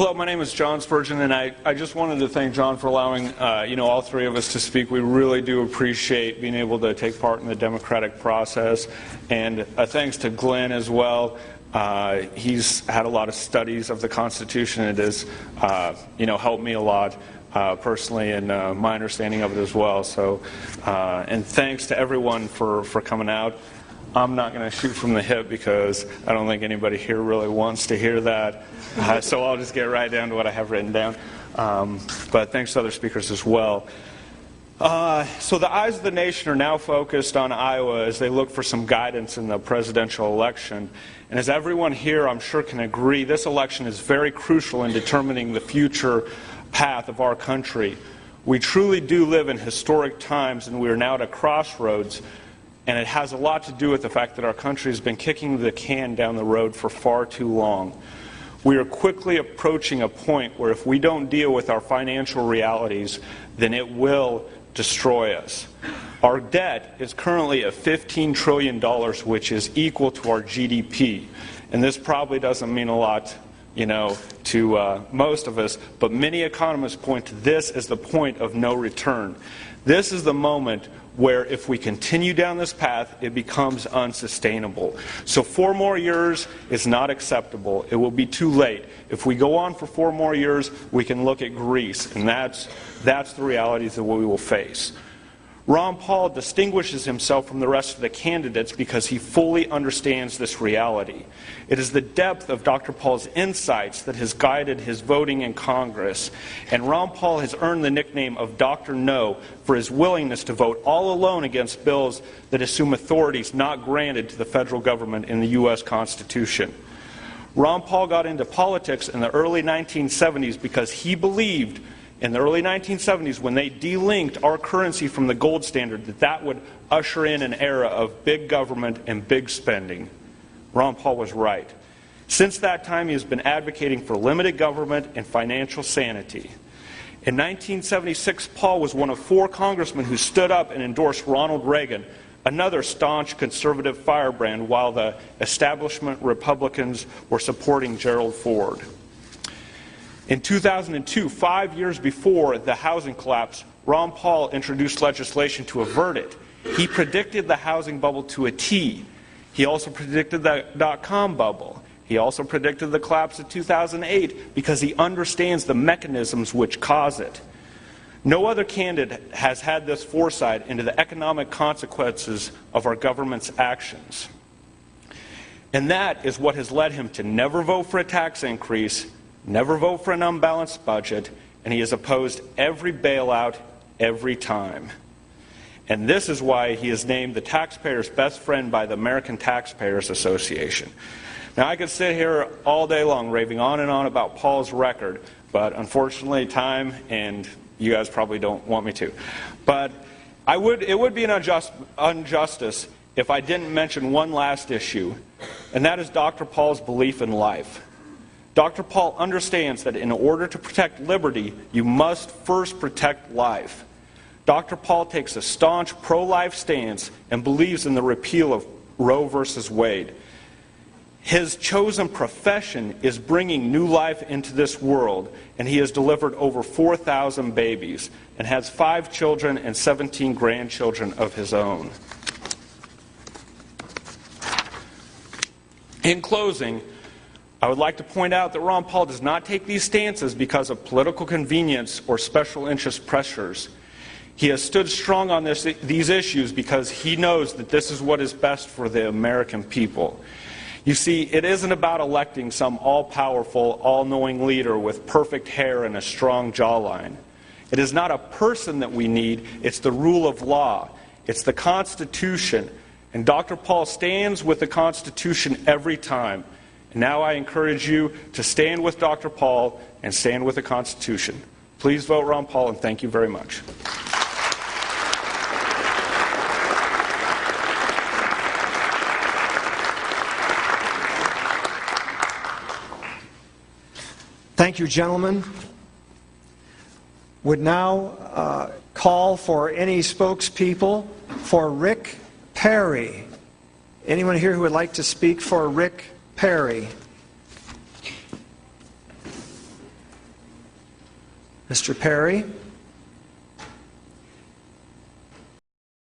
Hello, my name is John Spurgeon, and I just wanted to thank John for allowing all three of us to speak. We really do appreciate being able to take part in the democratic process, and thanks to Glenn as well. He's had a lot of studies of the Constitution. It has helped me a lot personally in my understanding of it as well. So, and thanks to everyone for coming out. I'm not going to shoot from the hip because I don't think anybody here really wants to hear that. So I'll just get right down to what I have written down. But thanks to other speakers as well. So the eyes of the nation are now focused on Iowa as they look for some guidance in the presidential election. And as everyone here, I'm sure, can agree, this election is very crucial in determining the future path of our country. We truly do live in historic times, and we are now at a crossroads. And it has a lot to do with the fact that our country has been kicking the can down the road for far too long. We are quickly approaching a point where if we don't deal with our financial realities, then it will destroy us. Our debt is currently at $15 trillion, which is equal to our GDP. And this probably doesn't mean a lot, to most of us, but many economists point to this as the point of no return. This is the moment where if we continue down this path, it becomes unsustainable. So 4 more years is not acceptable. It will be too late. If we go on for 4 more years, we can look at Greece, and that's the realities that we will face. Ron Paul distinguishes himself from the rest of the candidates because he fully understands this reality. It is the depth of Dr. Paul's insights that has guided his voting in Congress, and Ron Paul has earned the nickname of Dr. No for his willingness to vote all alone against bills that assume authorities not granted to the federal government in the U.S. Constitution. Ron Paul got into politics in the early 1970s because he believed in the early 1970s, when they delinked our currency from the gold standard, that would usher in an era of big government and big spending. Ron Paul was right. Since that time, he has been advocating for limited government and financial sanity. In 1976, Paul was one of 4 congressmen who stood up and endorsed Ronald Reagan, another staunch conservative firebrand, while the establishment Republicans were supporting Gerald Ford. In 2002, 5 years before the housing collapse, Ron Paul introduced legislation to avert it. He predicted the housing bubble to a T. He also predicted the dot-com bubble. He also predicted the collapse of 2008 because he understands the mechanisms which cause it. No other candidate has had this foresight into the economic consequences of our government's actions. And that is what has led him to never vote for a tax increase, never vote for an unbalanced budget, and he has opposed every bailout every time. And this is why he is named the taxpayer's best friend by the American Taxpayers Association. Now, I could sit here all day long raving on and on about Paul's record, but unfortunately time, and you guys probably don't want me to. But it would be an injustice if I didn't mention one last issue, and that is Dr. Paul's belief in life. Dr. Paul understands that in order to protect liberty, you must first protect life. Dr. Paul takes a staunch pro-life stance and believes in the repeal of Roe versus Wade. His chosen profession is bringing new life into this world, and he has delivered over 4,000 babies and has 5 children and 17 grandchildren of his own. In closing, I would like to point out that Ron Paul does not take these stances because of political convenience or special interest pressures. He has stood strong on these issues because he knows that this is what is best for the American people. You see, it isn't about electing some all-powerful, all-knowing leader with perfect hair and a strong jawline. It is not a person that we need, it's the rule of law. It's the Constitution. And Dr. Paul stands with the Constitution every time. And now I encourage you to stand with Dr. Paul and stand with the Constitution. Please vote Ron Paul, and thank you very much. Thank you, gentlemen. Would now call for any spokespeople for Rick Perry. Anyone here who would like to speak for Rick Perry? Mr. Perry?